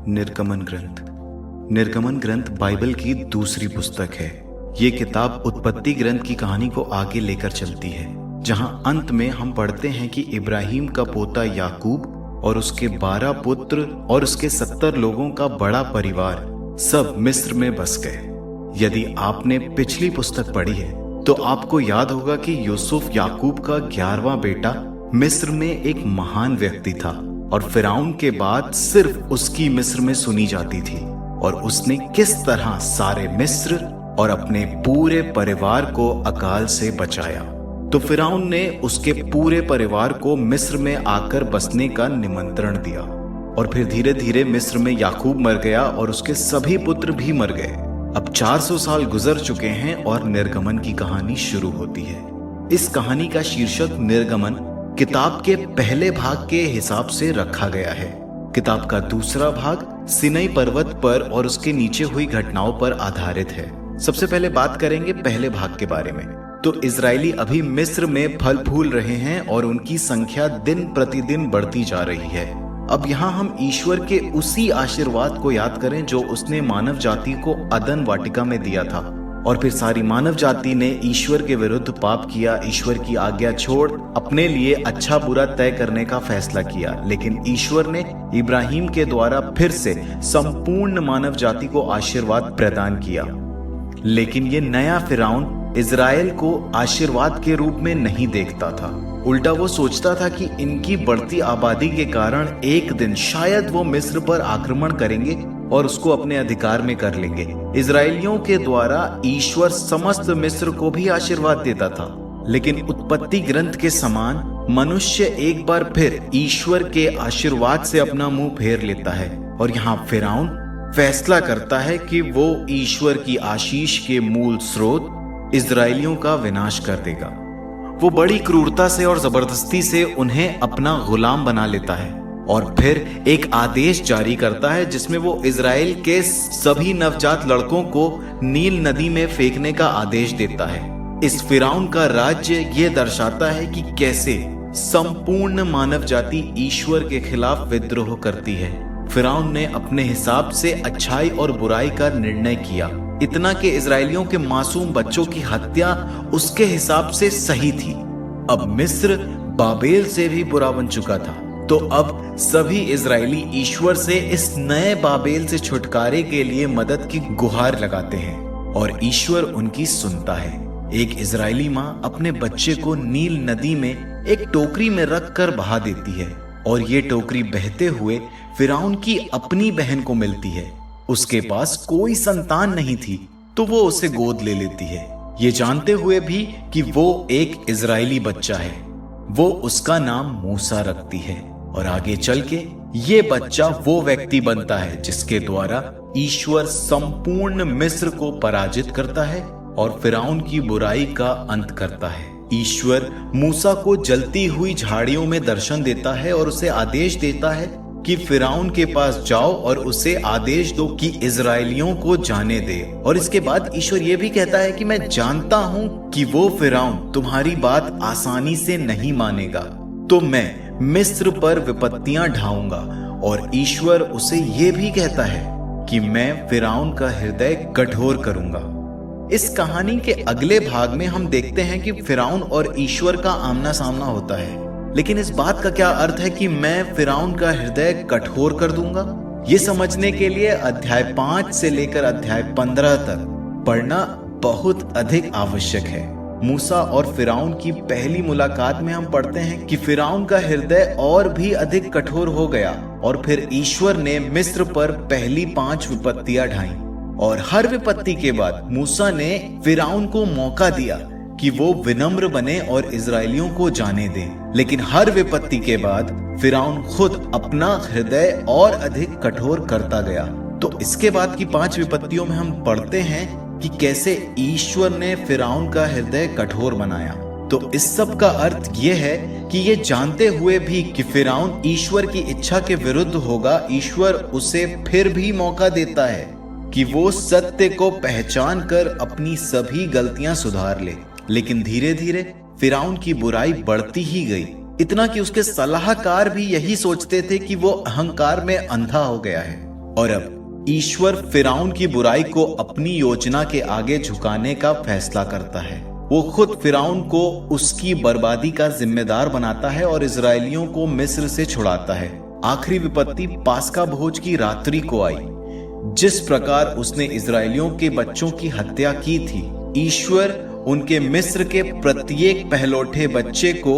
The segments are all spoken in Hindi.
निर्गमन ग्रंथ। निर्गमन ग्रंथ बाइबल की दूसरी पुस्तक है। ये किताब उत्पत्ति ग्रंथ की कहानी को आगे लेकर चलती है, जहां अंत में हम पढ़ते हैं कि इब्राहिम का पोता याकूब और उसके 12 पुत्र और उसके 70 लोगों का बड़ा परिवार सब मिस्र में बस गए। यदि आपने पिछली पुस्तक पढ़ी है तो आपको याद होगा कि यूसुफ याकूब का 11वां बेटा मिस्र में एक महान व्यक्ति था और फिरौन के बाद सिर्फ उसकी मिस्र में सुनी जाती थी, और उसने किस तरह सारे मिस्र और अपने पूरे परिवार को अकाल से बचाया। तो फिरौन ने उसके पूरे परिवार को मिस्र में आकर बसने का निमंत्रण दिया, और फिर धीरे धीरे मिस्र में याकूब मर गया और उसके सभी पुत्र भी मर गए। अब 400 साल गुजर चुके हैं और निर्गमन की कहानी शुरू होती है। इस कहानी का शीर्षक निर्गमन किताब के पहले भाग के हिसाब से रखा गया है। किताब का दूसरा भाग सिनै पर्वत पर और उसके नीचे हुई घटनाओं पर आधारित है। सबसे पहले बात करेंगे पहले भाग के बारे में। तो इजरायली अभी मिस्र में फल फूल रहे हैं और उनकी संख्या दिन प्रतिदिन बढ़ती जा रही है। अब यहाँ हम ईश्वर के उसी आशीर्वाद को याद करें जो उसने मानव जाति को अदन वाटिका में दिया था, और फिर सारी मानव जाति ने ईश्वर के विरुद्ध पाप किया, ईश्वर की आज्ञा छोड़ अपने लिए अच्छा बुरा तय करने का फैसला किया। लेकिन ईश्वर ने इब्राहिम के द्वारा फिर से संपूर्ण मानव जाति को आशीर्वाद प्रदान किया। लेकिन ये नया फिरौन इजराइल को आशीर्वाद के रूप में नहीं देखता था। उल्टा वो सोचता था कि इनकी बढ़ती आबादी के कारण एक दिन शायद वो मिस्र पर आक्रमण करेंगे और उसको अपने अधिकार में कर लेंगे। इजरायलियों के द्वारा ईश्वर समस्त मिस्र को भी आशीर्वाद देता था, लेकिन उत्पत्ति ग्रंथ के समान मनुष्य एक बार फिर ईश्वर के आशीर्वाद से अपना मुंह फेर लेता है, और यहाँ फिरौन फैसला करता है कि वो ईश्वर की आशीष के मूल स्रोत इजरायलियों का विनाश कर देगा। वो बड़ी क्रूरता से और जबरदस्ती से उन्हें अपना गुलाम बना लेता है और फिर एक आदेश जारी करता है जिसमें वो इजराइल के सभी नवजात लड़कों को नील नदी में फेंकने का आदेश देता है। इस फिरौन का राज्य ये दर्शाता है कि कैसे संपूर्ण मानव जाति ईश्वर के खिलाफ विद्रोह करती है। फिरौन ने अपने हिसाब से अच्छाई और बुराई का निर्णय किया, इतना कि इजरायलियों के मासूम बच्चों की हत्या उसके हिसाब से सही थी। अब मिस्र बाबेल से भी बुरा बन चुका था, तो अब सभी इजरायली ईश्वर से इस नए बाबेल से छुटकारे के लिए मदद की गुहार लगाते हैं, और ईश्वर उनकी सुनता है। एक इजरायली माँ अपने बच्चे को नील नदी में एक टोकरी में रखकर बहा देती है, और ये टोकरी बहते हुए फिरौन की अपनी बहन को मिलती है। उसके पास कोई संतान नहीं थी, तो वो उसे गोद ले लेती है, ये जानते हुए भी कि वो एक इजरायली बच्चा है। वो उसका नाम मूसा रखती है, और आगे चल के ये बच्चा वो व्यक्ति बनता है जिसके द्वारा ईश्वर संपूर्ण मिस्र को पराजित करता है और फिरौन की बुराई का अंत करता है। ईश्वर मूसा को जलती हुई झाड़ियों में दर्शन देता है और उसे आदेश देता है कि फिरौन के पास जाओ और उसे आदेश दो कि इजरायलियों को जाने दे। और इसके बाद ईश्वर ये भी कहता है कि मैं जानता हूं कि वो फिरौन तुम्हारी बात आसानी से नहीं मानेगा, तो मैं मिस्र पर विपत्तियां ढाऊंगा। और ईश्वर उसे ये भी कहता है कि मैं फिरौन का हृदय कठोर करूंगा। इस कहानी के अगले भाग में हम देखते हैं कि फिरौन और ईश्वर का आमना सामना होता है, लेकिन इस बात का क्या अर्थ है कि मैं फिरौन का हृदय कठोर कर दूंगा? ये समझने के लिए अध्याय 5 से लेकर अध्याय 15 तक पढ़ना बहुत अधिक आवश्यक है। मूसा और फिरौन की पहली मुलाकात में हम पढ़ते हैं कि फिरौन का हृदय और भी अधिक कठोर हो गया, और फिर ईश्वर ने मिस्र पर पहली 5 विपत्तियां ढाई, और हर विपत्ति के बाद मूसा ने फिरौन को मौका दिया कि वो विनम्र बने और इजरायलियों को जाने दे। लेकिन हर विपत्ति के बाद फिरौन खुद अपना हृदय और अधिक कठोर करता गया। तो इसके बाद की 5 विपत्तियों में हम पढ़ते हैं कि कैसे ईश्वर ने फिरौन का हृदय कठोर बनाया। तो इस सब का अर्थ ये है कि ये जानते हुए भी कि फिरौन ईश्वर की इच्छा के विरुद्ध होगा, ईश्वर उसे फिर भी मौका देता है कि वो सत्य को पहचान कर अपनी सभी गलतियां सुधार ले। लेकिन धीरे धीरे फिरौन की बुराई बढ़ती ही गई, इतना कि उसके सलाहकार भी यही सोचते थे कि वो अहंकार में अंधा हो गया है। और अब ईश्वर फिरौन की बुराई को अपनी योजना के आगे झुकाने का फैसला करता है। वो खुद फिरौन को उसकी बर्बादी का जिम्मेदार बनाता है और इजरायलियों को मिस्र से छुड़ाता है। आखिरी विपत्ति पास्का भोज की रात्रि को आई। जिस प्रकार उसने इजरायलियों के बच्चों की हत्या की थी, ईश्वर उनके मिस्र के प्रत्येक पहलौठे बच्चे को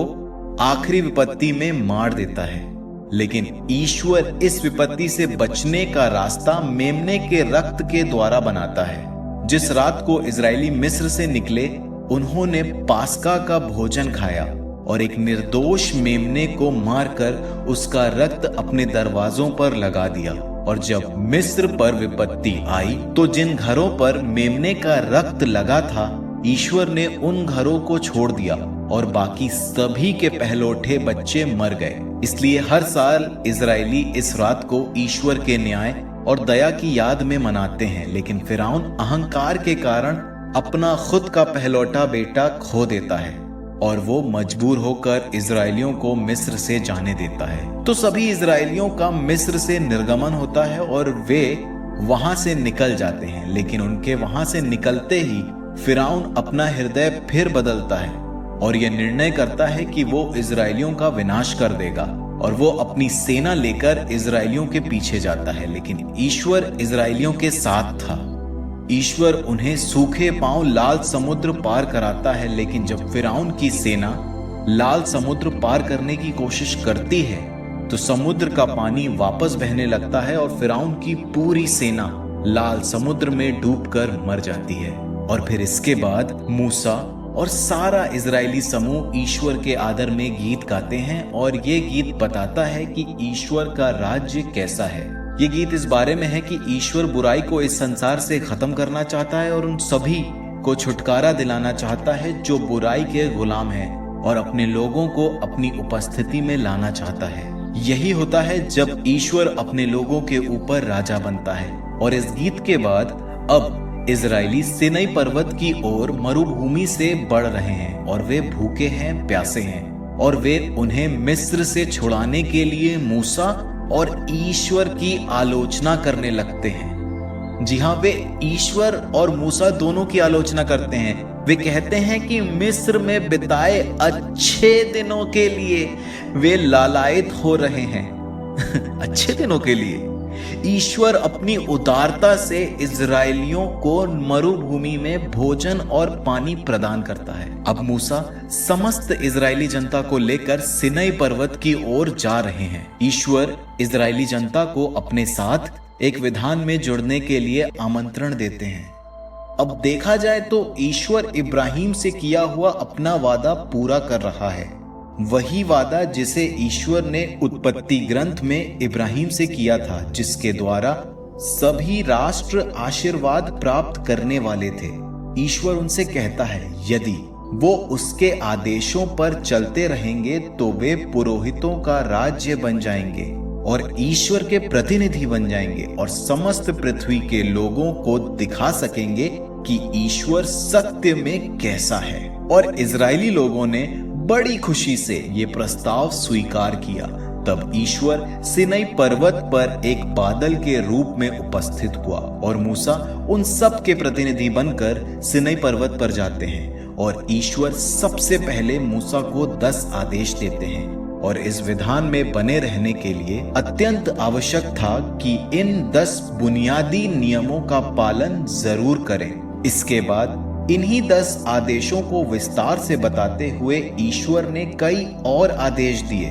आखिरी विपत्ति में मार देता है। लेकिन ईश्वर इस विपत्ति से बचने का रास्ता मेमने के रक्त के द्वारा बनाता है। जिस रात को इजरायली मिस्र से निकले, उन्होंने पास्का का भोजन खाया और एक निर्दोष मेमने को मारकर उसका रक्त अपने दरवाजों पर लगा दिया। और जब मिस्र पर विपत्ति आई तो जिन घरों पर मेमने का रक्त लगा था, ईश्वर ने उन घरों को छोड़ दिया और बाकी सभी के पहलौठे बच्चे मर गए। इसलिए हर साल इजरायली इस रात को ईश्वर के न्याय और दया की याद में मनाते हैं। लेकिन फिरौन अहंकार के कारण अपना खुद का पहलौठा बेटा खो देता है और वो मजबूर होकर इजरायलियों को मिस्र से जाने देता है। तो सभी इजरायलियों का मिस्र से निर्गमन होता है और वे वहां से निकल जाते हैं। लेकिन उनके वहां से निकलते ही फिरौन अपना हृदय फिर बदलता है और यह निर्णय करता है कि वो इजरायलियों का विनाश कर देगा और वो अपनी सेना लेकर इजरायलियों के पीछे जाता है। लेकिन ईश्वर इजरायलियों के साथ था। ईश्वर उन्हें सूखे पांव लाल समुद्र पार कराता है। लेकिन जब फिरौन की सेना लाल समुद्र पार करने की कोशिश करती है तो समुद्र का पानी वापस बहने लगता है और फिरौन की पूरी सेना लाल समुद्र में डूबकर मर जाती है। और फिर इसके बाद मूसा और सारा इजरायली समूह ईश्वर के आदर में गीत गाते हैं और ये गीत बताता है कि ईश्वर का राज्य कैसा है। ये गीत इस बारे में है कि ईश्वर बुराई को इस संसार से खत्म करना चाहता है और उन सभी को छुटकारा दिलाना चाहता है जो बुराई के गुलाम हैं और अपने लोगों को अपनी उपस्थिति में लाना चाहता है। यही होता है जब ईश्वर अपने लोगों के ऊपर राजा बनता है। और इस गीत के बाद अब इजरायली सिनै पर्वत की ओर मरुभूमि से बढ़ रहे हैं और वे भूखे हैं, प्यासे हैं और वे उन्हें मिस्र से छुड़ाने के लिए मूसा और ईश्वर की आलोचना करने लगते हैं। जी हाँ, वे ईश्वर और मूसा दोनों की आलोचना करते हैं। वे कहते हैं कि मिस्र में बिताए अच्छे दिनों के लिए वे लालायित हो रहे हैं। अच्छे दिनों के लिए ईश्वर अपनी उदारता से इजरायलियों को मरुभूमि में भोजन और पानी प्रदान करता है। अब मूसा समस्त इजरायली जनता को लेकर सिनै पर्वत की ओर जा रहे हैं। ईश्वर इजरायली जनता को अपने साथ एक विधान में जुड़ने के लिए आमंत्रण देते हैं। अब देखा जाए तो ईश्वर इब्राहिम से किया हुआ अपना वादा पूरा कर रहा है। वही वादा जिसे ईश्वर ने उत्पत्ति ग्रंथ में इब्राहिम से किया था, जिसके द्वारा सभी राष्ट्र आशीर्वाद प्राप्त करने वाले थे। ईश्वर उनसे कहता है यदि वो उसके आदेशों पर चलते रहेंगे तो वे पुरोहितों का राज्य बन जाएंगे और ईश्वर के प्रतिनिधि बन जाएंगे और समस्त पृथ्वी के लोगों को दिखा सकेंगे कि ईश्वर सत्य में कैसा है। और इजरायली लोगों ने बड़ी खुशी से ये प्रस्ताव स्वीकार किया। तब ईश्वर सिनै पर्वत पर एक बादल के रूप में उपस्थित हुआ और मूसा उन सब के प्रतिनिधि बनकर सिनै पर्वत पर जाते हैं और ईश्वर सबसे पहले मूसा को 10 आदेश देते हैं। और इस विधान में बने रहने के लिए अत्यंत आवश्यक था कि इन 10 बुनियादी नियमों का पालन जरूर करें। इसके बाद इन्हीं 10 आदेशों को विस्तार से बताते हुए ईश्वर ने कई और आदेश दिए।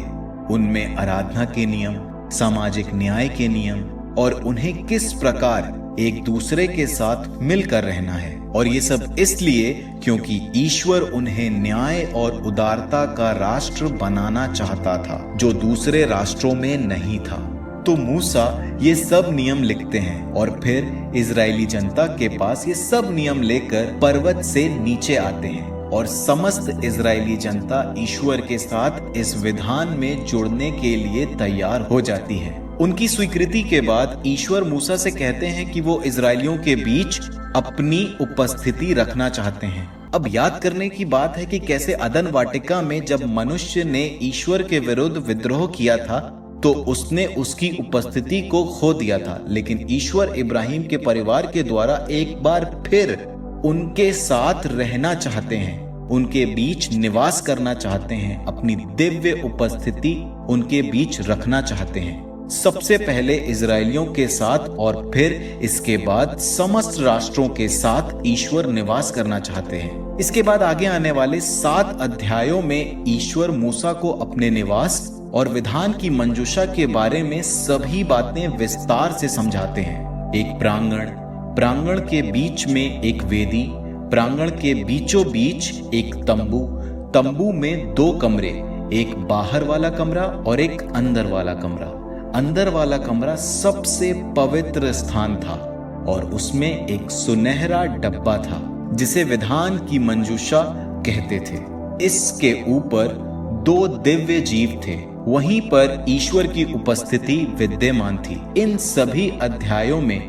उनमें आराधना के नियम, सामाजिक न्याय के नियम और उन्हें किस प्रकार एक दूसरे के साथ मिलकर रहना है। और ये सब इसलिए क्योंकि ईश्वर उन्हें न्याय और उदारता का राष्ट्र बनाना चाहता था जो दूसरे राष्ट्रों में नहीं था। तो मूसा ये सब नियम लिखते हैं और फिर इजरायली जनता के पास ये सब नियम लेकर पर्वत से नीचे आते हैं और समस्त इजरायली जनता ईश्वर के साथ इस विधान में जुड़ने के लिए तैयार हो जाती है। उनकी स्वीकृति के बाद ईश्वर मूसा से कहते हैं कि वो इजरायलियों के बीच अपनी उपस्थिति रखना चाहते हैं। अब याद करने की बात है कि कैसे अदन वाटिका में जब मनुष्य ने ईश्वर के विरुद्ध विद्रोह किया था, तो उसने उसकी उपस्थिति को खो दिया था। लेकिन ईश्वर इब्राहिम के परिवार के द्वारा एक बार फिर उनके साथ रहना चाहते हैं, उनके बीच निवास करना चाहते हैं, अपनी दिव्य उपस्थिति उनके बीच रखना चाहते हैं। सबसे पहले इजरायलियों के साथ और फिर इसके बाद समस्त राष्ट्रों के साथ ईश्वर निवास करना चाहते हैं। इसके बाद आगे आने वाले 7 अध्यायों में ईश्वर मूसा को अपने निवास और विधान की मंजूषा के बारे में सभी बातें विस्तार से समझाते हैं। एक प्रांगण के बीच में एक वेदी, प्रांगण के बीचों बीच एक तंबू में 2 कमरे, एक बाहर वाला कमरा और एक अंदर वाला कमरा। अंदर वाला कमरा सबसे पवित्र स्थान था और उसमें एक सुनहरा डब्बा था जिसे विधान की मंजूषा कहते थे। इसके ऊपर 2 दिव्य जीव थे, वहीं पर ईश्वर की उपस्थिति विद्यमान थी। इन सभी अध्यायों में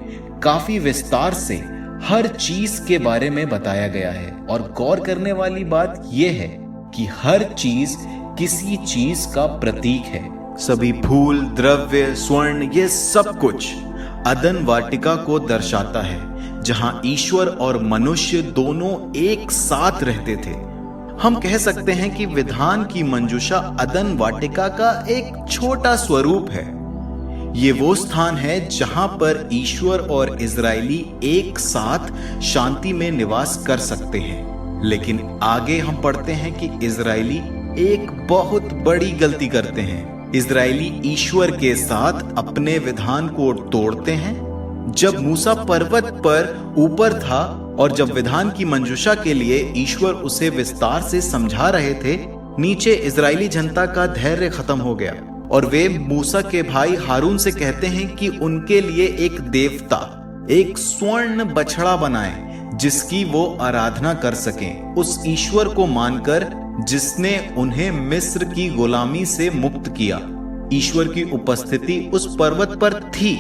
काफी विस्तार से हर चीज के बारे में बताया गया है और गौर करने वाली बात यह है कि हर चीज किसी चीज का प्रतीक है। सभी फूल, द्रव्य, स्वर्ण, ये सब कुछ अदन वाटिका को दर्शाता है जहां ईश्वर और मनुष्य दोनों एक साथ रहते थे। हम कह सकते हैं कि विधान की मंजूषा अदन वाटिका का एक छोटा स्वरूप है। ये वो स्थान है जहां पर ईश्वर और इजरायली एक साथ शांति में निवास कर सकते हैं। लेकिन आगे हम पढ़ते हैं कि इजरायली एक बहुत बड़ी गलती करते हैं। इजरायली ईश्वर के साथ अपने विधान को तोड़ते हैं। जब मूसा पर्वत पर ऊपर था और जब विधान की मंजूषा के लिए ईश्वर उसे विस्तार से समझा रहे थे, नीचे इजरायली जनता का धैर्य खत्म हो गया और वे मूसा के भाई हारून से कहते हैं कि उनके लिए एक देवता, एक स्वर्ण बछड़ा बनाएं जिसकी वो आराधना कर सकें, उस ईश्वर को मानकर जिसने उन्हें मिस्र की गुलामी से मुक्त किया। ईश्वर की उपस्थिति उस पर्वत पर थी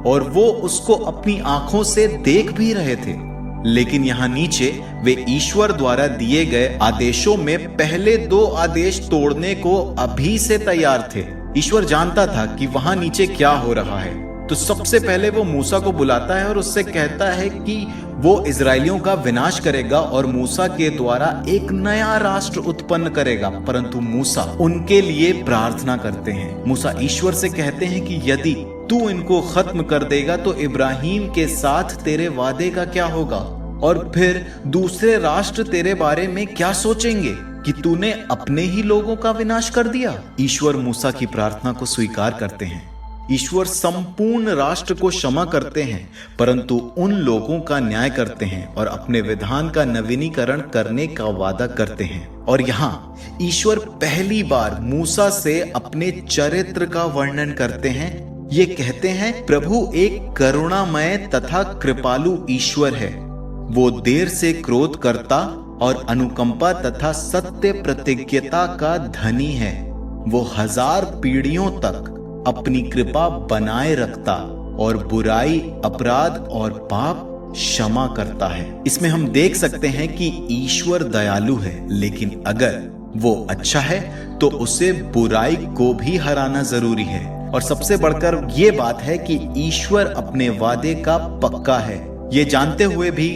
और वो उसको अपनी आंखों से देख भी रहे थे। लेकिन यहाँ नीचे वे ईश्वर द्वारा दिए गए आदेशों में पहले 2 आदेश तोड़ने को अभी से तैयार थे। ईश्वर जानता था कि वहां नीचे क्या हो रहा है, तो सबसे पहले वो मूसा को बुलाता है और उससे कहता है कि वो इजरायलियों का विनाश करेगा और मूसा के द्वारा एक नया राष्ट्र उत्पन्न करेगा। परंतु मूसा उनके लिए प्रार्थना करते हैं। मूसा ईश्वर से कहते हैं कि यदि तू इनको खत्म कर देगा तो इब्राहिम के साथ तेरे वादे का क्या होगा, और फिर दूसरे राष्ट्र तेरे बारे में क्या सोचेंगे कि तूने अपने ही लोगों का विनाश कर दिया। ईश्वर मूसा की प्रार्थना को स्वीकार करते हैं। ईश्वर संपूर्ण राष्ट्र को क्षमा करते हैं, परंतु उन लोगों का न्याय करते हैं और अपने विधान का नवीनीकरण करने का वादा करते हैं। और यहाँ ईश्वर पहली बार मूसा से अपने चरित्र का वर्णन करते हैं। ये कहते हैं, प्रभु एक करुणामय तथा कृपालु ईश्वर है। वो देर से क्रोध करता और अनुकंपा तथा सत्य प्रतिज्ञता का धनी है। वो 1000 पीढ़ियों तक अपनी कृपा बनाए रखता और बुराई, अपराध और पाप क्षमा करता है। इसमें हम देख सकते हैं कि ईश्वर दयालु है, लेकिन अगर वो अच्छा है तो उसे बुराई को भी हराना जरूरी है। और सबसे बढ़कर ये बात है कि ईश्वर अपने वादे का पक्का है, ये जानते हुए भी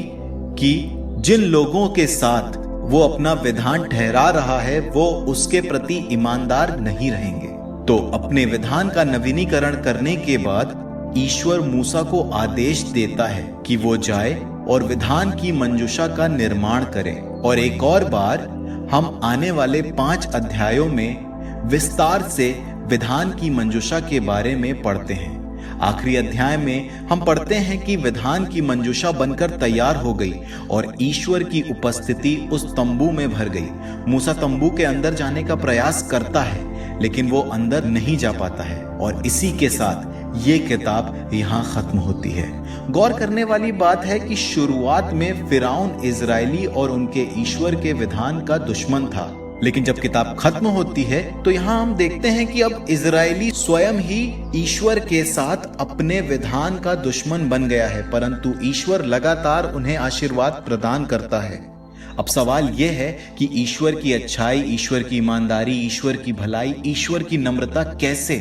कि जिन लोगों के साथ वो अपना विधान ठहरा रहा है वो उसके प्रति ईमानदार नहीं रहेंगे। तो अपने विधान का नवीनीकरण करने के बाद ईश्वर मूसा को आदेश देता है कि वो जाए और विधान की मंजूषा का निर्माण करे। और एक और बार हम आने वाले 5 अध्यायों में विस्तार से विधान की मंजूषा के बारे में पढ़ते हैं। आखिरी अध्याय में हम पढ़ते हैं कि विधान की मंजूषा बनकर तैयार हो गई और ईश्वर की उपस्थिति उस तंबू में भर गई। मूसा तंबू के अंदर जाने का प्रयास करता है लेकिन वो अंदर नहीं जा पाता है और इसी के साथ ये किताब यहाँ खत्म होती है। गौर करने वाली बात है कि शुरुआत में फिरौन इजरायली और उनके ईश्वर के विधान का दुश्मन था, लेकिन जब किताब खत्म होती है तो यहाँ हम देखते हैं कि अब इजरायली स्वयं ही ईश्वर के साथ अपने विधान का दुश्मन बन गया है, परंतु ईश्वर लगातार उन्हें आशीर्वाद प्रदान करता है। अब सवाल यह है कि ईश्वर की अच्छाई, ईश्वर की ईमानदारी, ईश्वर की भलाई, ईश्वर की नम्रता कैसे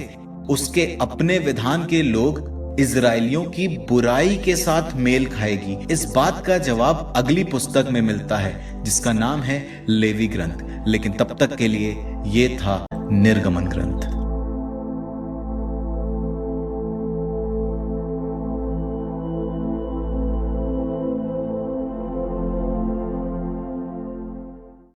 उसके अपने विधान के लोग इजरायलियों की बुराई के साथ मेल खाएगी। इस बात का जवाब अगली पुस्तक में मिलता है जिसका नाम है लेवी ग्रंथ। लेकिन तब तक के लिए ये था निर्गमन ग्रंथ।